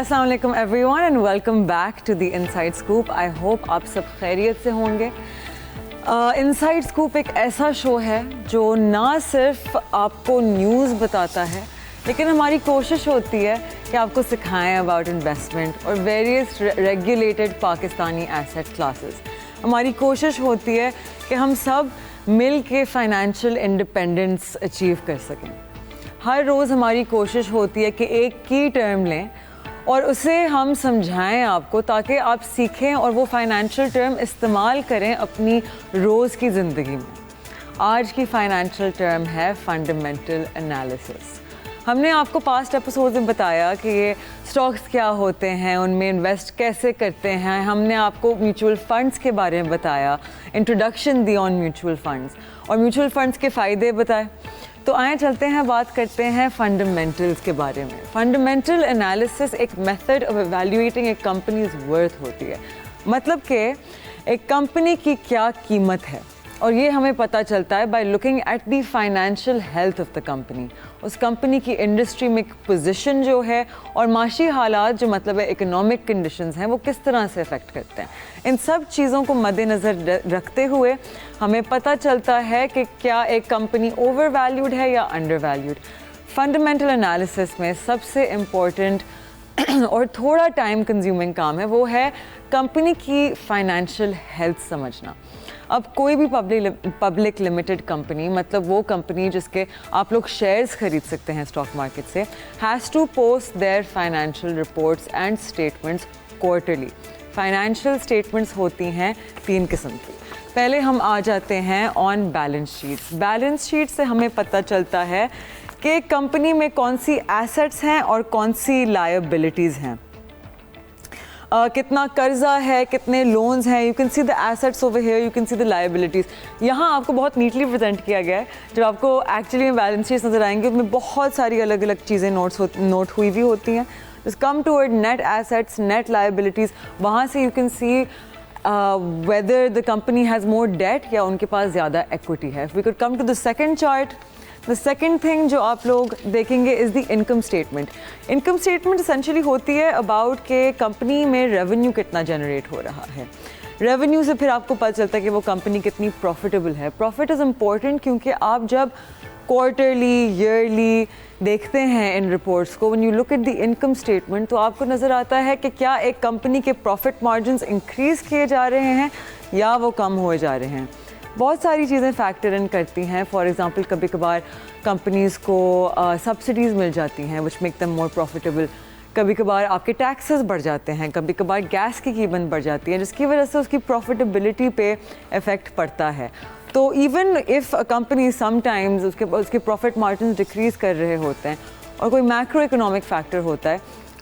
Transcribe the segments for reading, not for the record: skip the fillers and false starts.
अस्सलाम वालेकुम everyone and welcome back to the inside scoop. I hope आप सब खैरियत से होंगे। इनसाइड स्कूप एक ऐसा शो है जो ना सिर्फ आपको न्यूज़ बताता है, लेकिन हमारी कोशिश होती है कि आपको सिखाएं अबाउट इन्वेस्टमेंट और various regulated Pakistani asset classes. हमारी कोशिश होती है कि हम सब मिल के फाइनेंशियल इंडिपेंडेंस अचीव कर सकें। हर रोज़ हमारी कोशिश होती है कि एक की टर्म लें और उसे हम समझाएं आपको, ताकि आप सीखें और वो फाइनेंशियल टर्म इस्तेमाल करें अपनी रोज़ की ज़िंदगी में। आज की फाइनेंशियल टर्म है फंडामेंटल एनालिसिस। हमने आपको पास्ट एपिसोड में बताया कि ये स्टॉक्स क्या होते हैं, उनमें इन्वेस्ट कैसे करते हैं। हमने आपको म्यूचुअल फ़ंड्स के बारे में बताया, introduction the on mutual funds और म्यूचुअल फ़ंड्स के फ़ायदे बताए। तो आए चलते हैं, बात करते हैं फंडामेंटल्स के बारे में। फंडामेंटल एनालिसिस एक method of evaluating A companies worth होती है। मतलब कि एक कंपनी की क्या कीमत है, और ये हमें पता चलता है by looking at the financial health of the company. उस कंपनी की इंडस्ट्री में पोजीशन जो है और माशी हालात जो मतलब है इकोनॉमिक कंडीशंस हैं, वो किस तरह से अफेक्ट करते हैं। इन सब चीज़ों को मद्देनज़र रखते हुए हमें पता चलता है कि क्या एक कंपनी ओवर वैल्यूड है या अंडर वैल्यूड। फंडामेंटल एनालिसिस में सबसे इम्पोर्टेंट और थोड़ा टाइम कंज्यूमिंग काम है, वो है कंपनी की फाइनेंशियल हेल्थ समझना। अब कोई भी पब्लिक लिमिटेड कंपनी, मतलब वो कंपनी जिसके आप लोग शेयर्स खरीद सकते हैं स्टॉक मार्केट से, has to post their financial reports and statements quarterly. Financial statements होती हैं 3 किस्म की। पहले हम आ जाते हैं on balance sheets. Balance sheet से हमें पता चलता है कि कंपनी में कौन सी एसेट्स हैं और कौन सी लायबिलिटीज़ हैं। कितना कर्जा है, कितने लोन्स हैं। You can see the assets over here, you can see the liabilities. यहाँ आपको बहुत नीटली प्रेजेंट किया गया है। जब आपको एक्चुअली में बैलेंस शीट्स नज़र आएंगे, उसमें बहुत सारी अलग अलग चीज़ें नोट हुई भी होती हैं। Just come toward net assets, net liabilities, वहाँ से you can see whether the company has more debt या उनके पास ज़्यादा equity है। If we could come to the second chart, the second thing जो आप लोग देखेंगे is the income statement. Income statement essentially होती है about के कंपनी में revenue कितना generate हो रहा है। रेवेन्यू से फिर आपको पता चलता है कि वो कंपनी कितनी प्रॉफिटेबल है। प्रॉफिट इज़ इम्पॉर्टेंट क्योंकि आप जब क्वार्टरली, ईयरली देखते हैं इन रिपोर्ट्स को, when you look at the income statement, तो आपको नज़र आता है कि क्या एक कंपनी के प्रॉफिट मार्जिन्स इंक्रीज़ किए जा रहे हैं या वो कम हुए जा रहे हैं। बहुत सारी चीज़ें फैक्टर इन करती हैं। फॉर एग्ज़ाम्पल, कभी कभार कंपनीज़ को सब्सिडीज़ मिल जाती हैं which make them more profitable. कभी कभार आपके टैक्सेस बढ़ जाते हैं, कभी कभार गैस की कीमत बढ़ जाती है, जिसकी वजह से उसकी प्रॉफिटेबिलिटी पे इफ़ेक्ट पड़ता है। तो even if a company sometimes उसके प्रॉफिट मार्जिन डिक्रीज़ कर रहे होते हैं और कोई मैक्रो इकोनॉमिक फैक्टर होता है,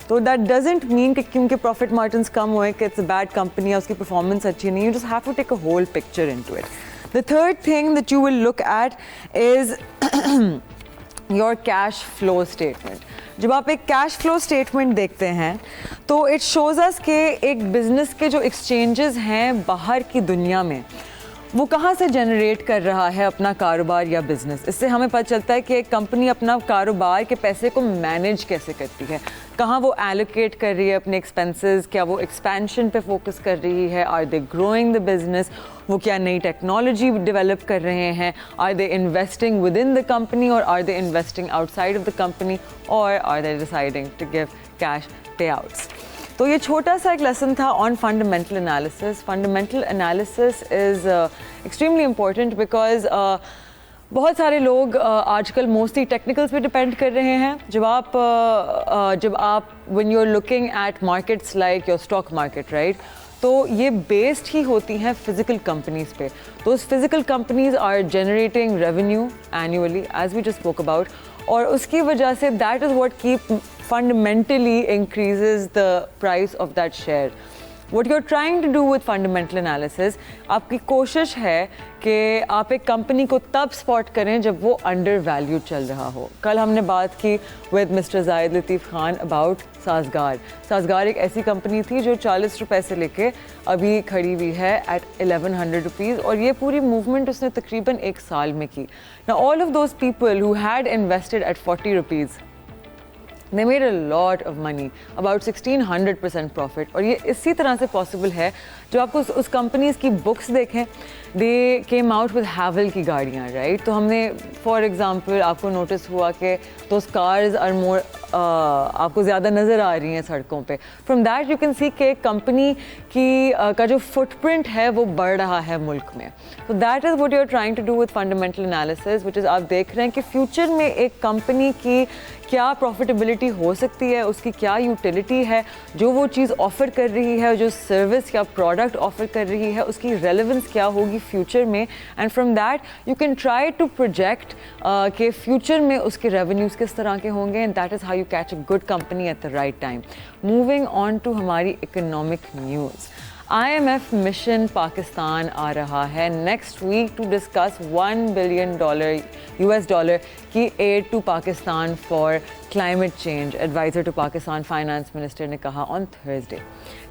तो दैट डजेंट मीन कि उनके प्रॉफिट मार्जिन कम हुए कि इट्स अ बैड कंपनी या उसकी परफॉर्मेंस अच्छी नहीं है। You just have to take a whole picture into it. The third thing that you will look at is your cash flow statement. जब आप एक कैश फ्लो स्टेटमेंट देखते हैं तो इट शोज़ अस कि एक बिज़नेस के जो एक्सचेंजेस हैं बाहर की दुनिया में, वो कहाँ से जनरेट कर रहा है अपना कारोबार या बिज़नेस। इससे हमें पता चलता है कि एक कंपनी अपना कारोबार के पैसे को मैनेज कैसे करती है, कहाँ वो एलोकेट कर रही है अपने एक्सपेंसेस, क्या वो एक्सपेंशन पे फोकस कर रही है, are they growing the business, वो क्या नई टेक्नोलॉजी डेवलप कर रहे हैं, are they investing with in the company और are they investing outside of the company, और are they deciding to give cash payouts. तो ये छोटा सा एक लेसन था on fundamental analysis. Fundamental analysis is extremely important because बहुत सारे लोग आजकल मोस्टली टेक्निकल्स पे डिपेंड कर रहे हैं। जब आप when you are looking at markets like your stock market, right, तो ये बेस्ड ही होती हैं फिजिकल कंपनीज पे। तो physical companies are generating revenue annually as we just spoke about, और उसकी वजह से that is what keep fundamentally increases the price of that share. What you're trying to do with fundamental analysis, आपकी कोशिश है कि आप एक कंपनी को तब स्पॉट करें जब वो अंडर वैल्यू चल रहा हो। कल हमने बात की with mister Zahid Latif Khan about Sazgar. Sazgar एक ऐसी कंपनी थी जो 40 रुपए से लेके अभी खड़ी हुई है एट 1100 रुपीज़, और ये पूरी मूवमेंट उसने तकरीबन 1 साल में की। Now all of those people who had invested at 40 rupees They made a lot of money, about 1600% profit. और ये इसी तरह से possible है जब आपको उस companies की books देखें, they came out with Haval की गाड़ियाँ, right? तो हमने for example आपको notice हुआ कि those cars are more आपको ज़्यादा नज़र आ रही हैं सड़कों पे. From that you can see कि company की का जो footprint है वो बढ़ रहा है मुल्क में. So that is what you're trying to do with fundamental analysis, which is आप देख रहे हैं कि future में एक company की क्या प्रॉफिटेबिलिटी हो सकती है, उसकी क्या यूटिलिटी है, जो वो चीज़ ऑफ़र कर रही है, जो सर्विस या प्रोडक्ट ऑफ़र कर रही है, उसकी रेलेवेंस क्या होगी फ्यूचर में. And from that you can try to project कि फ्यूचर में उसके रेवेन्यूज़ किस तरह के होंगे. And that is how you catch a good company at the right time. Moving on to हमारी economic news. IMF mission Pakistan आ रहा है next week to discuss $1 billion US dollar की aid to Pakistan for climate change. Advisor to Pakistan Finance Minister ने कहा on Thursday.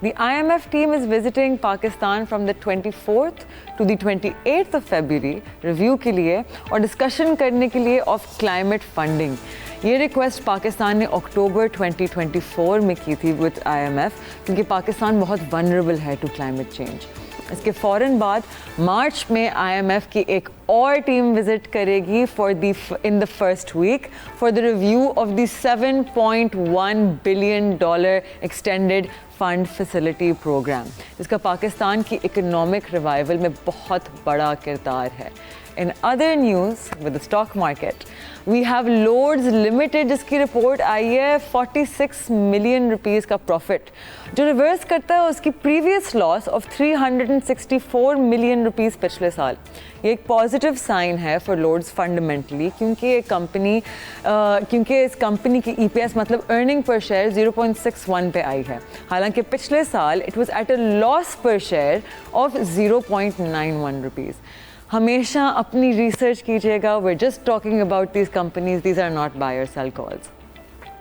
The IMF team is visiting Pakistan from the 24th to the 28th of February review के लिए और discussion करने के लिए of climate funding. ये request Pakistan ने अक्टूबर 2024 में की थी विद IMF क्योंकि पाकिस्तान बहुत वनरेबल है टू क्लाइमेट चेंज. इसके फ़ौरन बाद मार्च में IMF की एक और टीम विजिट करेगी in the first week for the review of the $7.1 billion extended fund facility program, जिसका पाकिस्तान की इकोनॉमिक रिवाइवल में बहुत बड़ा किरदार है. In other news with the stock market, we have Lords Limited जिसकी रिपोर्ट आई है 46 million rupees का प्रॉफिट, जो रिवर्स करता है उसकी previous loss of 364 million rupees पिछले साल. ये एक पॉजिटिव साइन है फॉर लॉर्ड्स फंडामेंटली क्योंकि इस कंपनी की EPS मतलब अर्निंग पर शेयर 0.61 पे आई है, हालांकि पिछले साल it was at a loss पर शेयर ऑफ 0.91 rupees. हमेशा अपनी रिसर्च कीजिएगा. We're just talking about these companies. These are not buy or sell calls.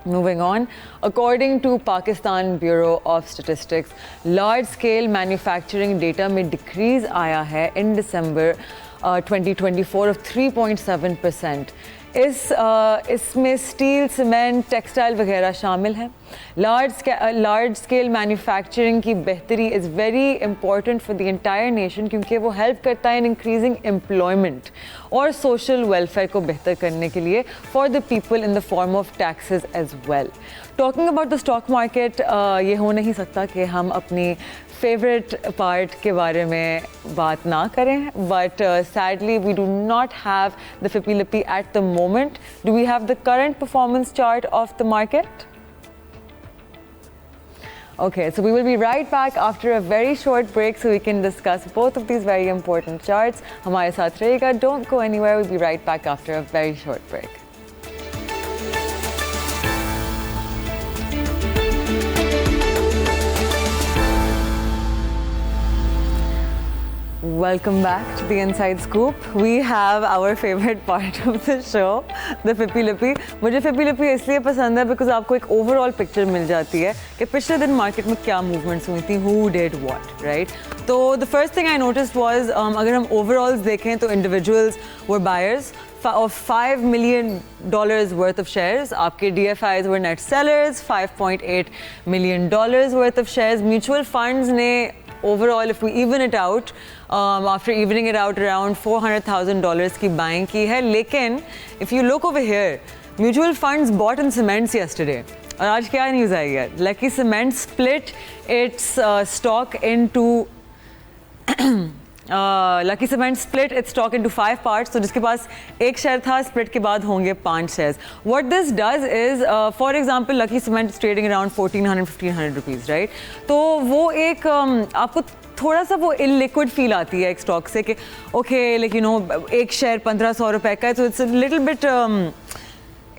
Moving on, according to Pakistan Bureau of Statistics, large-scale manufacturing data में decrease आया है in December 2024 of 3.7%. इसमें steel, cement, textile वगैरह शामिल हैं. Large scale manufacturing की बेहतरी is very important for the entire nation क्योंकि वो हेल्प करता है इन इंक्रीजिंग एम्प्लॉयमेंट और सोशल वेलफेयर को बेहतर करने के लिए for the people in the form of taxes as well. Talking about the stock market, ये हो नहीं सकता कि हम अपनी फेवरेट पार्ट के बारे में बात ना करें, but sadly we do not have the फिपी लिपी at the moment. Do we have the current performance chart of the market? Okay, so we will be right back after a very short break so we can discuss both of these very important charts. हमारे साथ रहिएगा. Don't go anywhere. We'll be right back after a very short break. Welcome back to the Inside Scoop. We have our favorite part of the show, the Fippy Lippy. मुझे Fippy Lippy इसलिए पसंद है because आपको एक overall picture मिल जाती है कि पिछले दिन मार्केट में क्या movements हुई थी, who did what, right? तो the first thing I noticed was अगर हम overalls देखें तो individuals were buyers of $5 million worth of shares. आपके DFIs were net sellers, $5.8 million worth of shares. Mutual funds ने overall if we even it out, after evening it out around $400,000 की buying की है. लेकिन if you look over here, mutual funds bought in cements yesterday. और आज क्या news आई है? Lucky Cement split its stock into Lucky Cement split its stock into 5 parts. तो जिसके पास एक शेयर था, split के बाद होंगे 5 shares. What this does is, for example, Lucky Cement is trading around 1,400-1,500 rupees, right? तो वो एक आपको थोड़ा सा वो illiquid फील आती है एक स्टॉक से कि okay, like you know, एक शेयर 1,500 रुपए का है, तो it's a little bit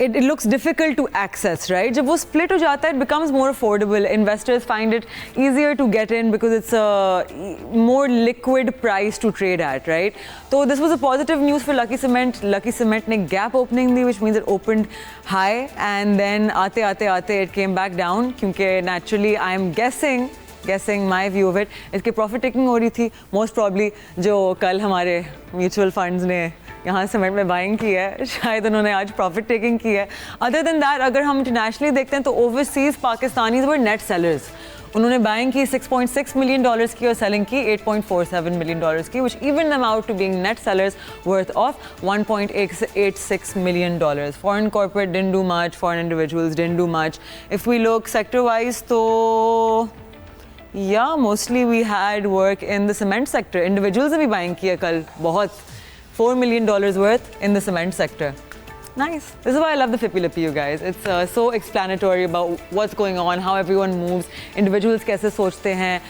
it looks difficult to access, right? जब वो split हो जाता है, it becomes more affordable. Investors find it easier to get in because it's a more liquid price to trade at, right? So this was a positive news for Lucky Cement. Lucky Cement ने gap opening the, which means it opened high and then आते it came back down क्योंकि naturally I am guessing गेसिंग my view of it, इसकी profit taking हो रही थी most probably. जो कल हमारे म्यूचुअल फंड्स ने यहाँ सीमेंट में बाइंग की है, शायद उन्होंने आज प्रॉफिट टेकिंग की है। अदर देन दैट अगर हम इंटरनेशनली देखते हैं तो ओवरसीज पाकिस्तानीज वर नेट सेलर्स। उन्होंने बाइंग की $6.6 मिलियन की और सेलिंग की $8.47 मिलियन की, which evened them out to being net sellers worth of $1.86 million. Foreign corporate didn't do much, foreign individuals didn't do much. If we look sector wise, तो yeah, mostly we had work in the cement sector. Individuals ने भी buying किया कल बहुत, $4 million worth in the cement sector. Nice. This is why I love the Fippy Lippy, you guys. It's so explanatory about what's going on, how everyone moves, individuals कैसे सोचते हैं,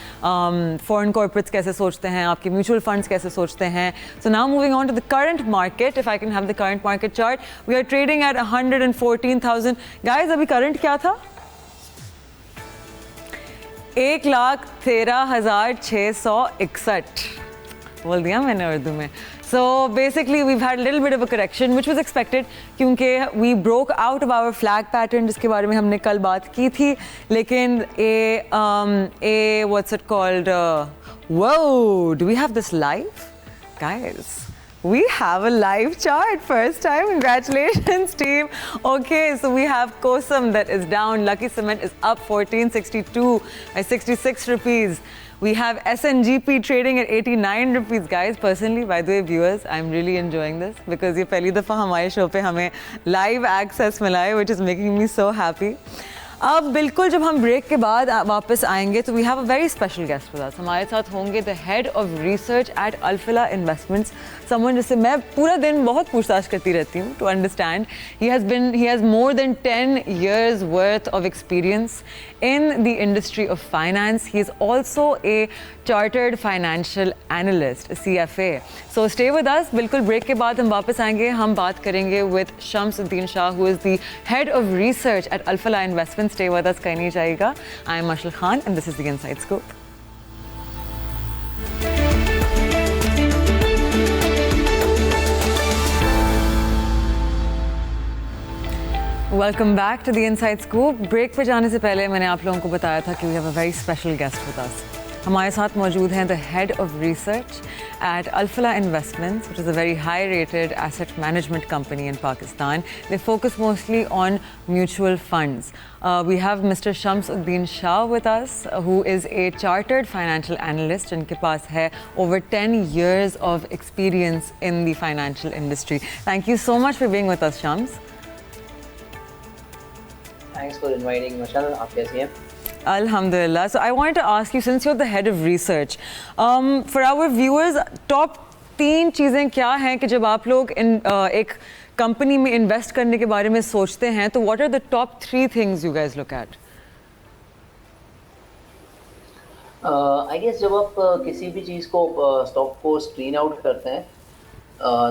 foreign corporates कैसे सोचते हैं, आपके mutual funds कैसे सोचते हैं. So now moving on to the current market, if I can have the current market chart, we are trading at 114,000. Guys, अभी current क्या था? 1,13,661 बोल दिया मैंने उर्दू में. So basically we've had a little bit of a correction which was expected क्योंकि we broke out of our flag pattern जिसके बारे में हमने कल बात की थी, लेकिन what's it called, whoa, do we have this live? Guys, we have a live chart, first time, congratulations team. Okay, so we have Kosam that is down, Lucky Cement is up 1462 by 66 rupees. We have SNGP trading at 89 rupees. Guys, personally, by the way, viewers, I'm really enjoying this because ये पहली दफ़ा हमारे show पे हमें live access मिला है, which is making me so happy. अब बिल्कुल जब हम ब्रेक के बाद वापस आएंगे तो we have a very special guest with us. हमारे साथ होंगे the head of research at Alfalah investments, someone जिससे मैं पूरा दिन बहुत पूछताछ करती रहती हूँ to understand. He has more than 10 years worth of experience in the industry of finance. He is also a chartered financial analyst, a CFA. So stay with us. बिल्कुल ब्रेक के बाद हम वापस आएंगे. हम बात करेंगे with Shamsuddin Shah, who is the head of research at Alfala Investments. Stay with us, कहीं नहीं जाइएगा. I am Mashal Khan and this is the Inside Scoop. Welcome back to the Inside Scoop. Break पे जाने से पहले मैंने आप लोगों को बताया था कि we have a very special guest with us. हमारे साथ मौजूद हैं the head of research at Alfala Investments, which is a very high-rated asset management company in Pakistan. They focus mostly on mutual funds. We have Mr. Shamsuddin Shah with us, who is a chartered financial analyst. जिनके पास है over 10 years of experience in the financial industry. Thank you so much for being with us, Shams. Thanks for inviting Mashal. आप कैसी हैं? Alhamdulillah. So I wanted to ask you, since you're the head of research, for our viewers, top 3 चीज़ें क्या हैं कि जब आप लोग एक कंपनी में इन्वेस्ट करने के बारे में सोचते हैं तो what are the top 3 things you guys look at? I guess जब आप किसी भी चीज़ को स्टॉक को स्क्रीन आउट करते हैं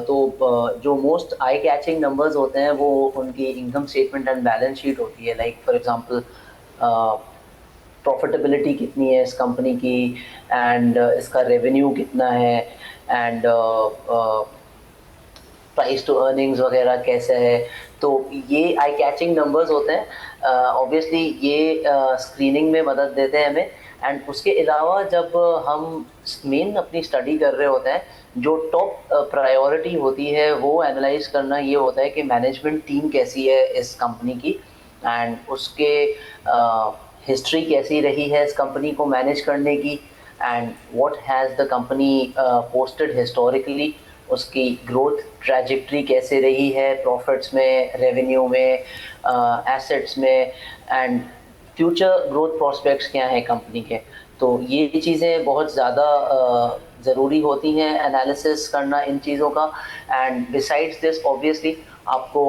तो जो मोस्ट आई कैचिंग नंबर्स होते हैं वो उनकी income statement and balance sheet होती है. लाइक फॉर एग्जांपल प्रॉफिटेबिलिटी कितनी है इस कंपनी की, एंड इसका रेवेन्यू कितना है, एंड प्राइस टू अर्निंग्स वगैरह कैसे है. तो ये आई कैचिंग नंबर्स होते हैं. ऑब्वियसली ये स्क्रीनिंग में मदद देते हैं हमें. एंड उसके अलावा जब हम मेन अपनी स्टडी कर रहे होते हैं, जो टॉप प्रायोरिटी होती है वो एनालाइज करना ये होता है कि मैनेजमेंट टीम कैसी है इस कंपनी की, एंड उसके हिस्ट्री कैसी रही है इस कंपनी को मैनेज करने की, and what has the company posted historically, उसकी ग्रोथ ट्रैजेक्टरी कैसे रही है प्रॉफिट्स में, रेवेन्यू में, एसेट्स में, एंड फ्यूचर ग्रोथ प्रॉस्पेक्ट्स क्या हैं कंपनी के. तो ये चीज़ें बहुत ज़्यादा ज़रूरी होती हैं एनालिसिस करना इन चीज़ों का. एंड बिसाइड्स दिस ऑब्वियसली आपको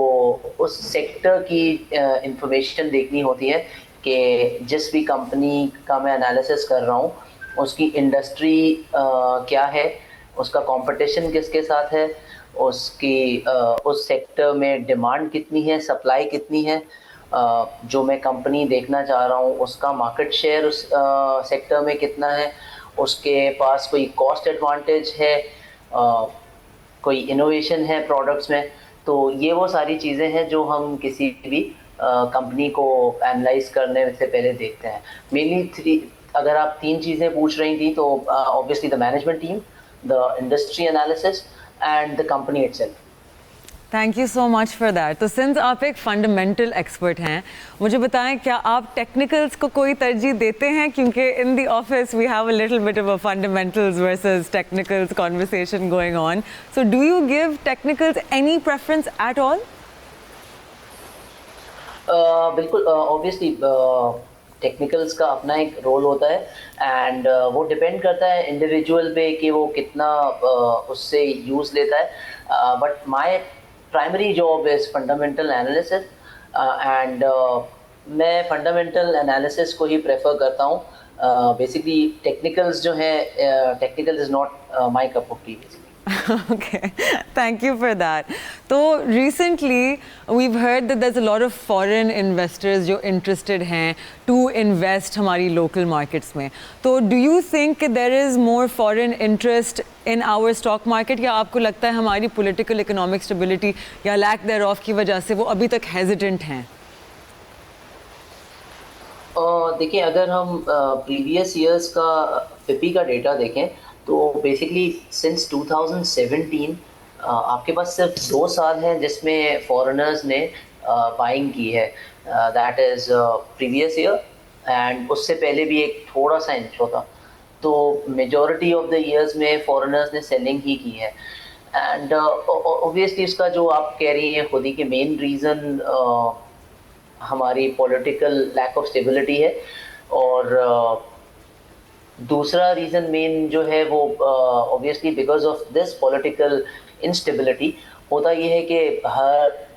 उस सेक्टर की इंफॉर्मेशन देखनी होती है कि जिस भी कंपनी का मैं एनालिसिस कर रहा हूँ उसकी इंडस्ट्री क्या है, उसका कंपटीशन किसके साथ है, उसकी उस सेक्टर में डिमांड कितनी है, सप्लाई कितनी है, जो मैं कंपनी देखना चाह रहा हूँ उसका मार्केट शेयर उस सेक्टर में कितना है, उसके पास कोई कॉस्ट एडवांटेज है, कोई इनोवेशन है प्रोडक्ट्स में. तो ये वो सारी चीज़ें हैं जो हम किसी भी कंपनी को एनालाइज करने से पहले देखते हैं. मेनली अगर आप 3 चीज़ें पूछ रही थी तो obviously the management team, the industry analysis and the company itself. Thank you so much for that. तो सिंस आप एक फंडामेंटल एक्सपर्ट हैं, मुझे बताएं क्या आप टेक्निकल्स को कोई तरजीह देते हैं, क्योंकि in the office we have a little bit of a fundamentals versus technicals conversation going on. So do you give technicals any preference at all? बिल्कुल, ऑब्वियसली टेक्निकल्स का अपना एक रोल होता है एंड वो डिपेंड करता है इंडिविजुअल पे कि वो कितना उससे यूज़ लेता है, but my primary job is fundamental analysis and मैं फंडामेंटल एनालिसिस को ही प्रेफर करता हूँ। बेसिकली टेक्निकल्स जो हैं, technical is not my cup of T basically. Okay, thank you for that. So recently we've heard that there's a lot of foreign investors जो interested हैं to invest हमारी local markets में. तो do you think there is more foreign interest in our stock market, या आपको लगता है हमारी political economic stability या lack thereof की वजह से वो अभी तक hesitant हैं? देखिए, अगर हम प्रीवियस ईयर्स का फिपी का डेटा देखें तो बेसिकली सिंस 2017 आपके पास सिर्फ 2 साल हैं जिसमें फॉरेनर्स ने बाइंग की है, that is previous year and उससे पहले भी एक थोड़ा सा इंच होता। तो मेजॉरिटी ऑफ द ईयर्स में फॉरेनर्स ने सेलिंग ही की है एंड ऑब्वियसली इसका जो आप कह रही हैं खुद ही के मेन रीज़न हमारी पॉलिटिकल लैक ऑफ स्टेबिलिटी है, और दूसरा रीज़न मेन जो है वो obviously because of this political instability होता ये है कि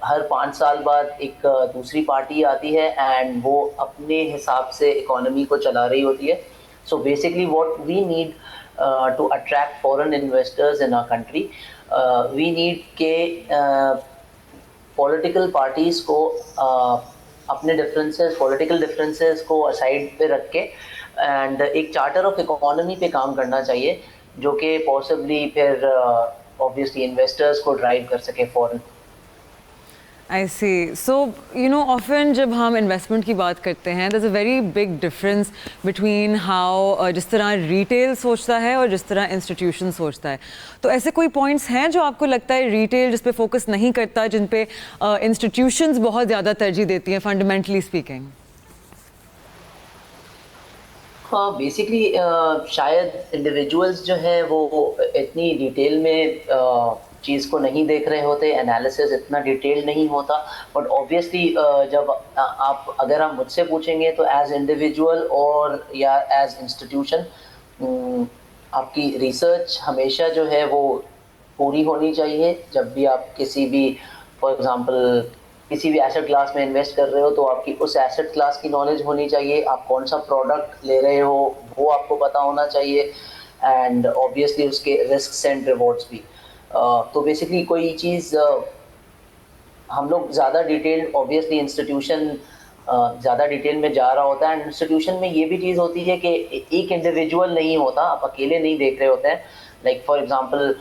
हर 5 साल बाद एक दूसरी पार्टी आती है एंड वो अपने हिसाब से इकोनॉमी को चला रही होती है। So basically what we need to attract foreign investors in our country, we need के पॉलिटिकल पार्टीज़ को अपने पॉलिटिकल डिफरेंसेस को असाइड पे रख के एंड एक चार्टर ऑफ इकोनॉमी पे काम करना चाहिए जो कि पॉसिबली फिर ऑब्वियसली इन्वेस्टर्स को ड्राइव कर सके foreign. I see. So, you know, often जब हम investment की बात करते हैं, there's a very big difference between how जिस तरह retail सोचता है और जिस तरह institution सोचता है. तो ऐसे कोई points हैं जो आपको लगता है retail जिस पे focus नहीं करता, जिन पे institutions बहुत ज़्यादा तरजीह देती हैं, fundamentally speaking? हाँ, बेसिकली शायद इंडिविजुअल्स जो हैं वो इतनी डिटेल में चीज़ को नहीं देख रहे होते, एनालिसिस इतना डिटेल नहीं होता, बट ऑब्वियसली जब अगर आप मुझसे पूछेंगे तो एज इंडिविजुअल और या एज इंस्टीट्यूशन आपकी रिसर्च हमेशा जो है वो पूरी होनी चाहिए। जब भी आप किसी भी फॉर एग्जांपल किसी भी एसेट क्लास में इन्वेस्ट कर रहे हो तो आपकी उस एसेट क्लास की नॉलेज होनी चाहिए, आप कौन सा प्रोडक्ट ले रहे हो वो आपको पता होना चाहिए एंड ऑब्वियसली उसके रिस्क एंड रिवॉर्ड्स भी। तो बेसिकली कोई चीज़ हम लोग ज़्यादा डिटेल ऑब्वियसली इंस्टीट्यूशन ज़्यादा डिटेल में जा रहा होता है एंड इंस्टीट्यूशन में ये भी चीज़ होती है कि एक इंडिविजुअल नहीं होता, आप अकेले नहीं देख रहे होते हैं। लाइक फॉर एग्जांपल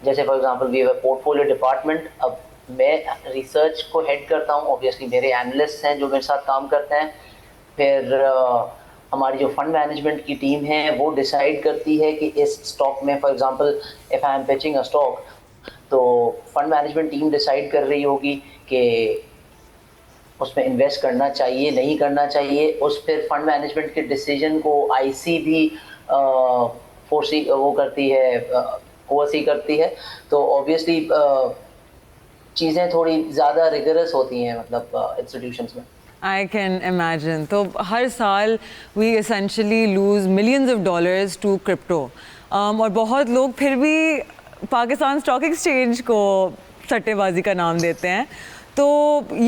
जैसे for example we have a portfolio department, अब मैं रिसर्च को हेड करता हूँ, ऑब्वियसली मेरे एनालिस्ट हैं जो मेरे साथ काम करते हैं, फिर हमारी जो फंड मैनेजमेंट की टीम है वो डिसाइड करती है कि इस स्टॉक में for example if I am pitching a stock तो फंड मैनेजमेंट टीम डिसाइड कर रही होगी कि उसमें इन्वेस्ट करना चाहिए नहीं करना चाहिए। उस फिर फंड मैनेजमेंट के डिसीजन को आईसी भी फोर्सी वो करती है, ओवरसी करती है। तो ऑब्वियसली चीज़ें थोड़ी ज़्यादा रिगरस होती हैं मतलब इंस्टीट्यूशंस में। I can imagine. तो हर साल we essentially lose millions of dollars to crypto. और बहुत लोग फिर भी पाकिस्तान स्टॉक एक्सचेंज को सट्टेबाजी का नाम देते हैं। तो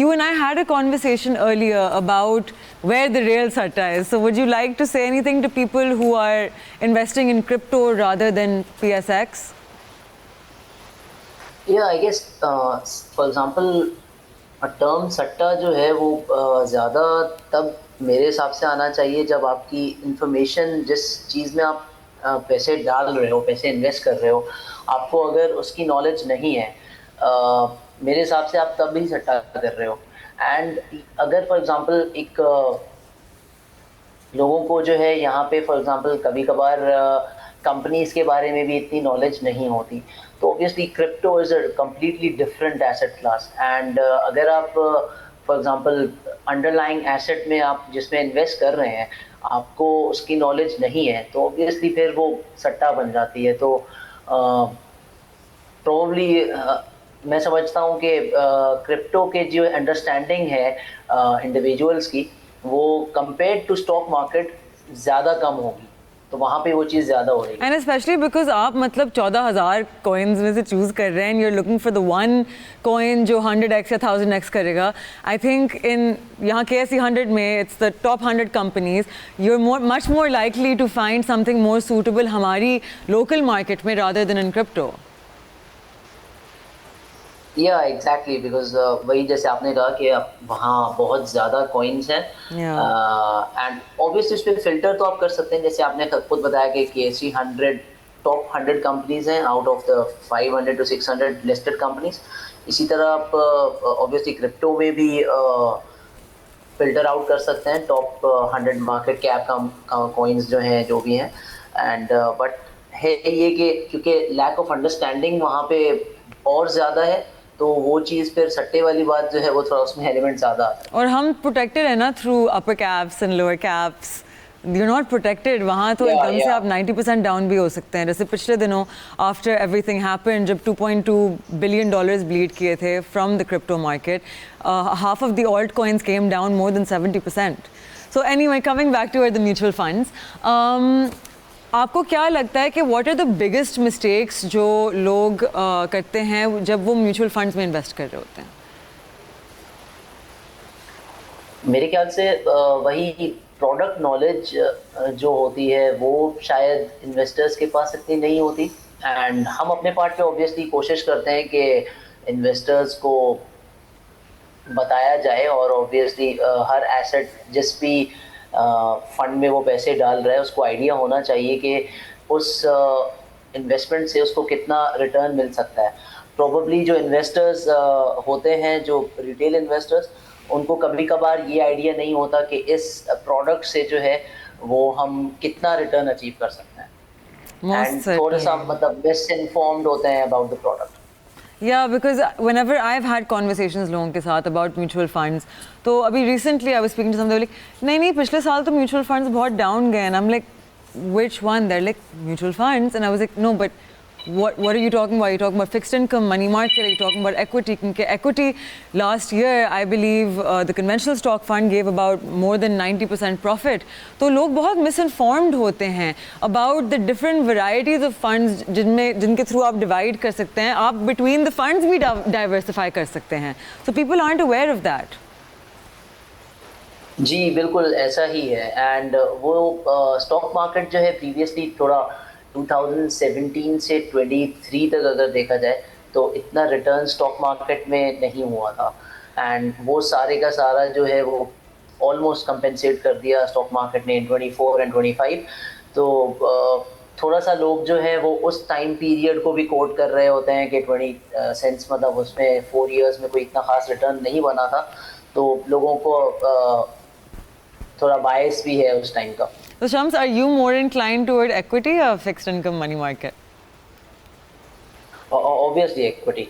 you and I had a conversation earlier about where the real satta is. So would you like to say anything to people who are investing in crypto rather than PSX? Yeah, I guess for example term सट्टा जो है वो ज़्यादा तब मेरे हिसाब से आना चाहिए जब आपकी इंफॉर्मेशन जिस चीज़ में आप पैसे डाल रहे हो, पैसे इन्वेस्ट कर रहे हो, आपको अगर उसकी नॉलेज नहीं है मेरे हिसाब से आप तब भी सट्टा कर रहे हो। एंड अगर फॉर एग्जांपल एक लोगों को जो है यहाँ पे फॉर एग्जांपल कभी कभार कंपनीज के बारे में भी इतनी नॉलेज नहीं होती। तो obviously crypto is a completely different asset class, and अगर आप फॉर एग्जांपल अंडरलाइंग एसेट में आप जिसमें इन्वेस्ट कर रहे हैं आपको उसकी नॉलेज नहीं है, तो ऑब्वियसली फिर वो सट्टा बन जाती है। तो प्रोबब्ली मैं समझता हूँ कि क्रिप्टो के जो अंडरस्टैंडिंग है इंडिविजुअल्स की, वो कंपेयर्ड टू स्टॉक मार्केट ज़्यादा कम होगी, तो वहाँ पे वो चीज़ ज़्यादा हो रही है। एंड स्पेशली बिकॉज आप मतलब 14,000 कॉइन्स में से चूज कर रहे हैं and you are looking for the one coin जो 100x या 1000x करेगा। आई थिंक इन यहाँ KSE 100 में it's the top 100 companies, you are much more likely to find something more suitable हमारी लोकल मार्केट में रादर देन इन क्रिप्टो। या exactly, because वही जैसे आपने कहा कि वहाँ बहुत ज़्यादा कॉइन्स हैं, एंड ऑब्वियसली उस पर फिल्टर तो आप कर सकते हैं, जैसे आपने खुद बताया कि KSE 100 टॉप 100 कंपनीज हैं out of the 500 to 600 listed companies. इसी तरह आप ऑब्वियसली क्रिप्टो में भी फिल्टर आउट कर सकते हैं टॉप 100 मार्केट कैप कॉइन्स जो हैं, जो भी हैं। एंड बट है ये कि क्योंकि लैक ऑफ अंडरस्टैंडिंग वहाँ पे और ज़्यादा है, तो वो चीज़ फिर सट्टे वाली बात जो है वो थोड़ा उसमें एलिमेंट ज़्यादा आता है। और हम प्रोटेक्टेड है ना through upper caps and lower caps, you not protected. वहाँ तो एकदम से आप 90% डाउन भी हो सकते हैं। जैसे पिछले दिनों आफ्टर एवरीथिंग हैपेंड, जब $2.2 बिलियन ब्लीड किए थे from the crypto market, half of the alt coins came down more than 70%। So anyway, coming back to the mutual funds, आपको क्या लगता है कि what are the biggest mistakes जो लोग करते हैं जब वो म्यूचुअल फंड्स में इन्वेस्ट कर रहे होते हैं? मेरे ख्याल से वही प्रोडक्ट नॉलेज जो होती है वो शायद इन्वेस्टर्स के पास इतनी नहीं होती, एंड हम अपने पार्ट पे ऑब्वियसली कोशिश करते हैं कि इन्वेस्टर्स को बताया जाए, और ऑब्वियसली हर एसेट जिस भी फंड में वो पैसे डाल रहा है उसको आइडिया होना चाहिए कि उस इन्वेस्टमेंट से उसको कितना रिटर्न मिल सकता है। प्रोबेबली जो इन्वेस्टर्स होते हैं, जो रिटेल इन्वेस्टर्स, उनको कभी कभार ये आइडिया नहीं होता कि इस प्रोडक्ट से जो है वो हम कितना रिटर्न अचीव कर सकते हैं, एंड थोड़ा सा मतलब मिस इन्फॉर्म्ड होते हैं about the product. Yeah, because whenever I've had conversations लोगों के साथ about mutual funds, तो अभी recently I was speaking to somebody, they were like, नहीं पिछले साल तो mutual funds बहुत down गए, and I'm like, which one? They're like, mutual funds, and I was like, no, but what are you talking about? Are you talking about fixed income, money market? Are you talking about equity? क्योंकि equity last year, I believe the conventional stock fund gave about more than 90% profit. तो लोग बहुत misinformed होते हैं about the different varieties of funds जिनके through आप divide कर सकते हैं, आप between the funds भी diversify कर सकते हैं. So people aren't aware of that. जी बिल्कुल ऐसा ही है, एंड वो स्टॉक मार्केट जो है प्रीवियसली थोड़ा 2017 से 23 तक अगर देखा जाए तो इतना रिटर्न स्टॉक मार्केट में नहीं हुआ था, एंड वो सारे का सारा जो है वो ऑलमोस्ट कंपेंसेट कर दिया स्टॉक मार्केट ने इन 24 एंड 25। तो थोड़ा सा लोग जो है वो उस टाइम पीरियड को भी कोट कर रहे होते हैं कि 20 सेंट्स मतलब उसमें 4 इयर्स में कोई इतना खास रिटर्न नहीं बना था, तो लोगों को थोड़ा बायस भी है उस टाइम का। So Shams, are you more inclined toward equity or fixed income money market? Obviously equity.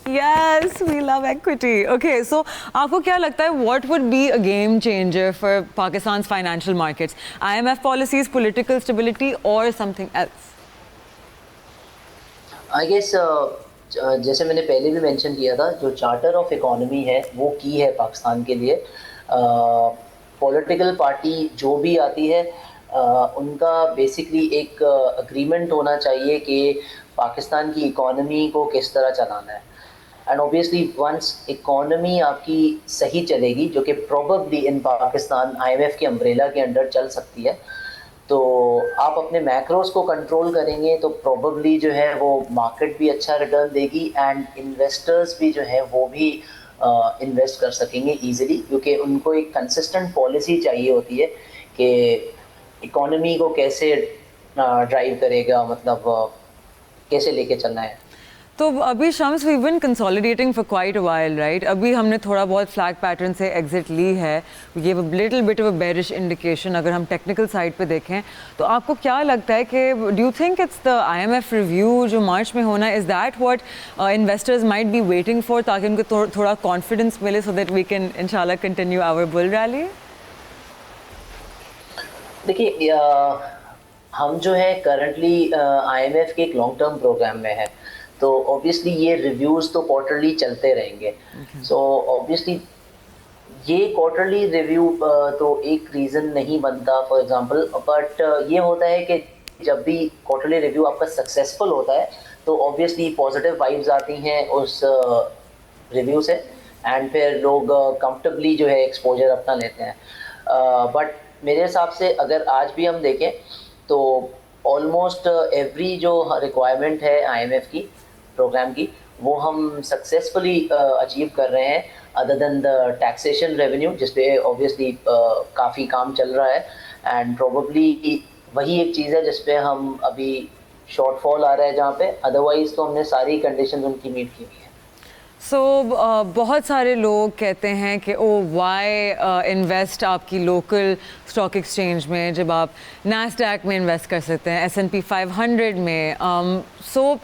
Yes, we love equity. Okay, so आपको क्या लगता है what would be a game changer for Pakistan's financial markets? IMF policies, political stability, or something else? I guess जैसे मैंने पहले भी mention किया था, जो चार्टर ऑफ इकोनॉमी है वो की है पाकिस्तान के लिए। पॉलिटिकल पार्टी जो भी आती है उनका बेसिकली एक अग्रीमेंट होना चाहिए कि पाकिस्तान की इकोनॉमी को किस तरह चलाना है, एंड ऑब्वियसली वंस इकोनॉमी आपकी सही चलेगी, जो कि प्रोबेबली इन पाकिस्तान IMF के अम्ब्रेला के अंडर चल सकती है, तो आप अपने मैक्रोस को कंट्रोल करेंगे तो प्रोबेबली जो है वो मार्केट भी अच्छा रिटर्न देगी, एंड इन्वेस्टर्स भी जो है वो भी इन्वेस्ट कर सकेंगे ईजिली, क्योंकि उनको एक कंसिस्टेंट पॉलिसी चाहिए होती है कि इकोनॉमी को कैसे ड्राइव करेगा, मतलब कैसे लेके चलना है। तो अभी seems we been consolidating for quite a while right, अभी हमने थोड़ा बहुत फ्लैग पैटर्न से एग्जिट ली है, ये little bit of a bearish indication अगर हम टेक्निकल साइड पे देखें। तो आपको क्या लगता है कि do you think it's the IMF review जो मार्च में होना, is that what investors might be waiting for, ताकि उनको थोड़ा कॉन्फिडेंस मिले सो दैट वी कैन इंशाल्लाह कंटिन्यू आवर बुल रैली? देखिए हम जो है करंटली IMF के एक लॉन्ग टर्म प्रोग्राम में है, तो ऑब्वियसली ये रिव्यूज़ तो क्वार्टरली चलते रहेंगे। सो ऑब्वियसली ये क्वार्टरली रिव्यू तो एक रीज़न नहीं बनता फॉर एग्जांपल, बट ये होता है कि जब भी क्वार्टरली रिव्यू आपका सक्सेसफुल होता है तो ऑब्वियसली पॉजिटिव वाइब्स आती हैं उस रिव्यू से, एंड फिर लोग कंफर्टेबली जो है एक्सपोजर अपना लेते हैं। बट मेरे हिसाब से अगर आज भी हम देखें तो ऑलमोस्ट एवरी जो रिक्वायरमेंट है IMF की प्रोग्राम की, वो हम सक्सेसफुली अचीव कर रहे हैं, other than the taxation revenue जिस पे ऑब्वियसली काफ़ी काम चल रहा है, एंड प्रोबेबली वही एक चीज़ है जिस पे हम अभी शॉर्टफॉल आ रहा है, जहाँ पे अदरवाइज तो हमने सारी कंडीशन उनकी मीट की हुई है। सो बहुत सारे लोग कहते हैं कि ओ वाई इन्वेस्ट आपकी लोकल स्टॉक एक्सचेंज में जब आप नैस्डैक में इन्वेस्ट कर सकते हैं, S&P 500 में। So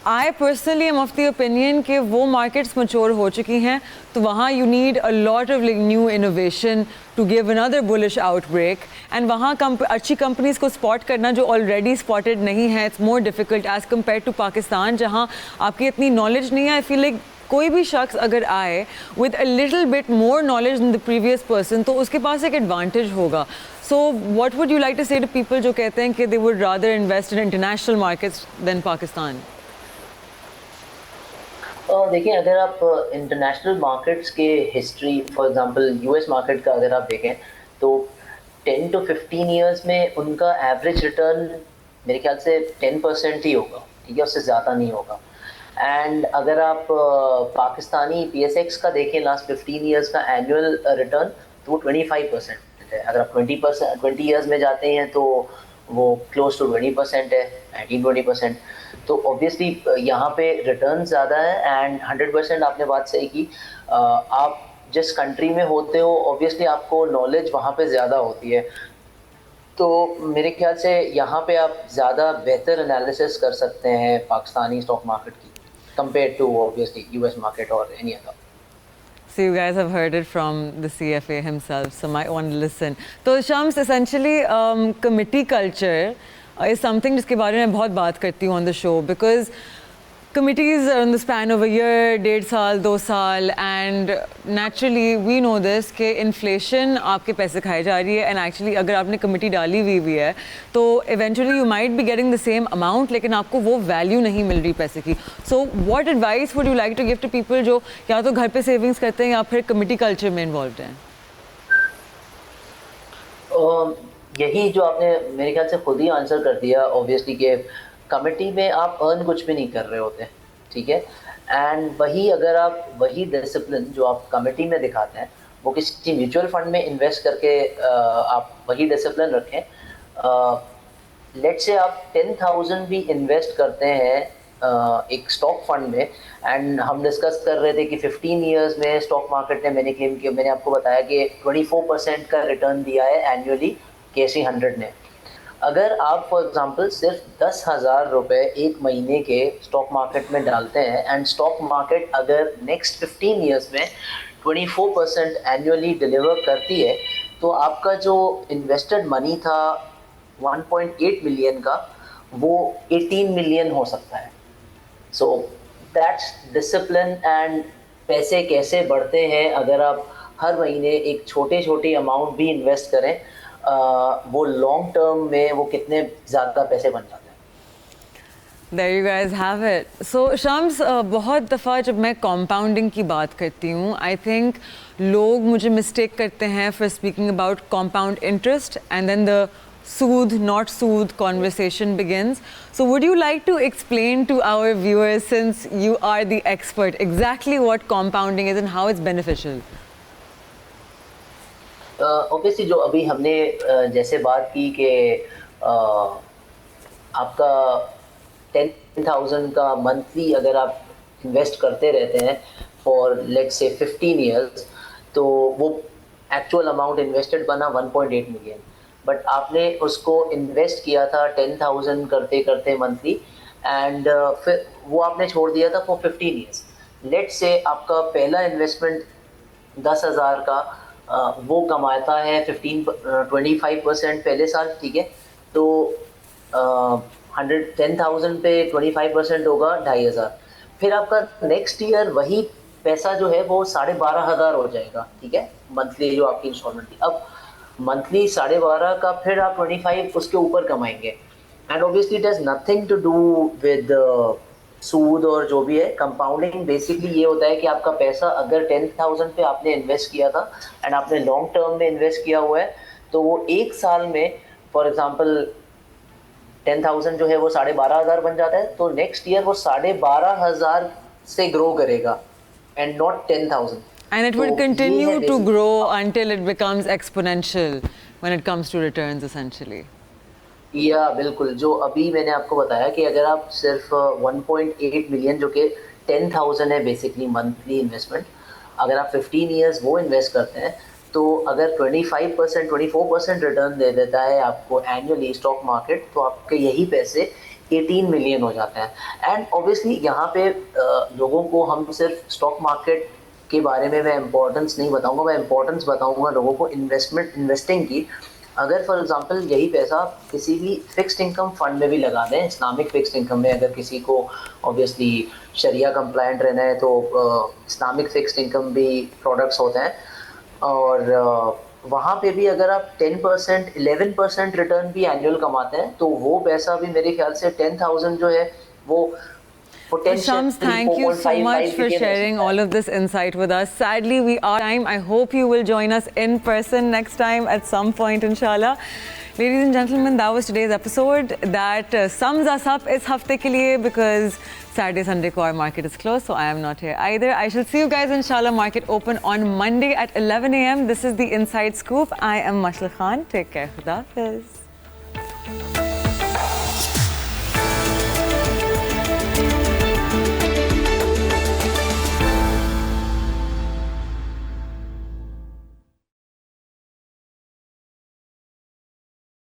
I personally am of the opinion कि वो मार्केट्स मच्योर हो चुकी हैं, तो वहाँ you need a lot of new innovation to give another bullish outbreak, and वहाँ अच्छी कंपनीज को स्पॉट करना जो ऑलरेडी स्पॉटेड नहीं है, it's more difficult as compare to Pakistan जहाँ आपकी इतनी नॉलेज नहीं है। आई फील लाइक कोई भी शख्स अगर आए with a little bit more knowledge than the previous person तो उसके पास एक एडवांटेज होगा। So what would you like to say to people जो कहते हैं कि they would rather invest in international markets than Pakistan? देखिए, अगर आप इंटरनेशनल मार्केट्स के history for example US market का अगर आप देखें तो 10 to 15 ईयर्स में उनका एवरेज रिटर्न मेरे ख्याल से 10% ही होगा, ठीक है, उससे ज़्यादा नहीं होगा। एंड अगर आप पाकिस्तानी PSX का देखें लास्ट 15 ईयर्स का एनुअल रिटर्न, तो वो 25% है। अगर आप 20 ईयर्स में जाते हैं तो वो क्लोज टू 20% है, 19-20%। तो ऑब्वियसली यहाँ पे रिटर्न ज़्यादा है, एंड 100% आपने बात सही की। आप जिस कंट्री में होते हो ऑब्वियसली आपको नॉलेज वहाँ पे ज़्यादा होती है, तो मेरे ख्याल से यहाँ पे आप ज़्यादा बेहतर एनालिसिस कर सकते हैं पाकिस्तानी स्टॉक मार्केट की compared to obviously US market or any other. So you guys have heard it from the CFA himself, so might want to listen. तो Shams, essentially committee culture is something जिसके बारे में बहुत बात करती हूँ on the show, because committees are in the span of a year, 1.5 साल 2 साल, and naturally we know this कि inflation आपके पैसे खाए जा रही है, and actually अगर आपने कमिटी डाली हुई है तो eventually you might be getting the same amount, लेकिन आपको वो value नहीं मिल रही पैसे की। So what advice would you like to give to people जो या तो घर पे savings करते हैं या फिर कमिटी कल्चर में involved हैं? यही जो आपने मेरे ख्याल से खुद ही आंसर कर दिया ऑब्वियसली कि कमिटी में आप अर्न कुछ भी नहीं कर रहे होते, ठीक है, एंड वही अगर आप वही डिसिप्लिन जो आप कमिटी में दिखाते हैं वो किसी म्यूचुअल फंड में इन्वेस्ट करके आप वही डिसिप्लिन रखें। लेट्स से आप 10,000 भी इन्वेस्ट करते हैं एक स्टॉक फंड में, एंड हम डिस्कस कर रहे थे कि 15 ईयर्स में स्टॉक मार्केट ने मैंने क्लेम किया, मैंने आपको बताया कि 24% का रिटर्न दिया है एनुअली KSE 100 ने। अगर आप फॉर एग्जांपल सिर्फ 10,000 रुपये एक महीने के स्टॉक मार्केट में डालते हैं, एंड स्टॉक मार्केट अगर नेक्स्ट 15 ईयर्स में 24% एनुअली डिलीवर करती है, तो आपका जो इन्वेस्टेड मनी था 1.8 मिलियन का वो 18 मिलियन हो सकता है। सो दैट्स डिसिप्लिन, एंड पैसे कैसे बढ़ते हैं अगर आप हर महीने एक छोटे अमाउंट भी इन्वेस्ट करें, वो लॉन्ग टर्म में वो कितने ज़्यादा पैसे बन जाते हैं। There you guys have it. So Shams, बहुत दफ़ा जब मैं compounding की बात करती हूँ, I think लोग मुझे mistake करते हैं for speaking about compound interest, and then the soothe not soothe conversation begins. So would you like to explain to our viewers, since you are the expert, exactly what compounding is and how it's beneficial? Obviously जो अभी हमने जैसे बात की कि आपका 10,000 का monthly अगर आप इन्वेस्ट करते रहते हैं फॉर लेट्स से 15 ईयर्स, तो वो एक्चुअल अमाउंट इन्वेस्टेड बना 1.8 मिलियन, बट आपने उसको इन्वेस्ट किया था 10,000 करते करते मंथली, एंड फिर वो आपने छोड़ दिया था फॉर 15 ईयर्स। लेट्स से आपका पहला इन्वेस्टमेंट 10,000 का वो कमाता है 25% पहले साल, ठीक है, तो 10,000 पे 25% होगा 2,500। फिर आपका नेक्स्ट ईयर वही पैसा जो है वो 12,500 हो जाएगा, ठीक है, मंथली जो आपकी इंस्टॉलमेंट थी। अब मंथली 12,500 का फिर आप 25 उसके ऊपर कमाएंगे, and obviously it has nothing to do with सूद और जो भी है। कंपाउंडिंग बेसिकली ये होता है कि आपका पैसा अगर 10,000 पे आपने इन्वेस्ट किया था एंड आपने लॉन्ग टर्म में इन्वेस्ट किया हुआ है, तो वो एक साल में फॉर एग्जांपल 10,000 जो है वो 12,500 बन जाता है, तो नेक्स्ट ईयर वो 12,500 से ग्रो करेगा and not 10,000। And it would continue to grow until it becomes exponential when it comes to returns essentially. या बिल्कुल, जो अभी मैंने आपको बताया कि अगर आप सिर्फ 1.8 मिलियन जो कि 10,000 है बेसिकली मंथली इन्वेस्टमेंट, अगर आप 15 ईयर्स वो इन्वेस्ट करते हैं, तो अगर 25% 24% रिटर्न दे देता है आपको एनुअली स्टॉक मार्केट, तो आपके यही पैसे 18 मिलियन हो जाते हैं। एंड ऑब्वियसली यहाँ पे लोगों को हम सिर्फ स्टॉक मार्केट के बारे में मैं इम्पोर्टेंस नहीं बताऊंगा, मैं इम्पोर्टेंस बताऊंगा लोगों को इन्वेस्टिंग की। अगर फॉर एग्जांपल यही पैसा किसी भी फिक्स्ड इनकम फंड में भी लगा दें, इस्लामिक फिक्स्ड इनकम में, अगर किसी को ऑब्वियसली शरिया कंप्लायंट रहना है तो इस्लामिक फिक्स्ड इनकम भी प्रोडक्ट्स होते हैं, और वहाँ पे भी अगर आप 10% 11% रिटर्न भी एनुअल कमाते हैं, तो वो पैसा भी मेरे ख्याल से 10,000 जो है वो Shams, thank you so much for sharing all of this insight with us. Sadly, we are time. I hope you will join us in person next time at some point, inshallah. Ladies and gentlemen, that was today's episode. That sums us up is hafte ke liye, because Saturday, Sunday ko our market is closed, so I am not here either. I shall see you guys, inshallah, market open on Monday at 11 a.m. This is the Inside Scoop. I am Mashal Khan. Take care. Khuda Hafiz.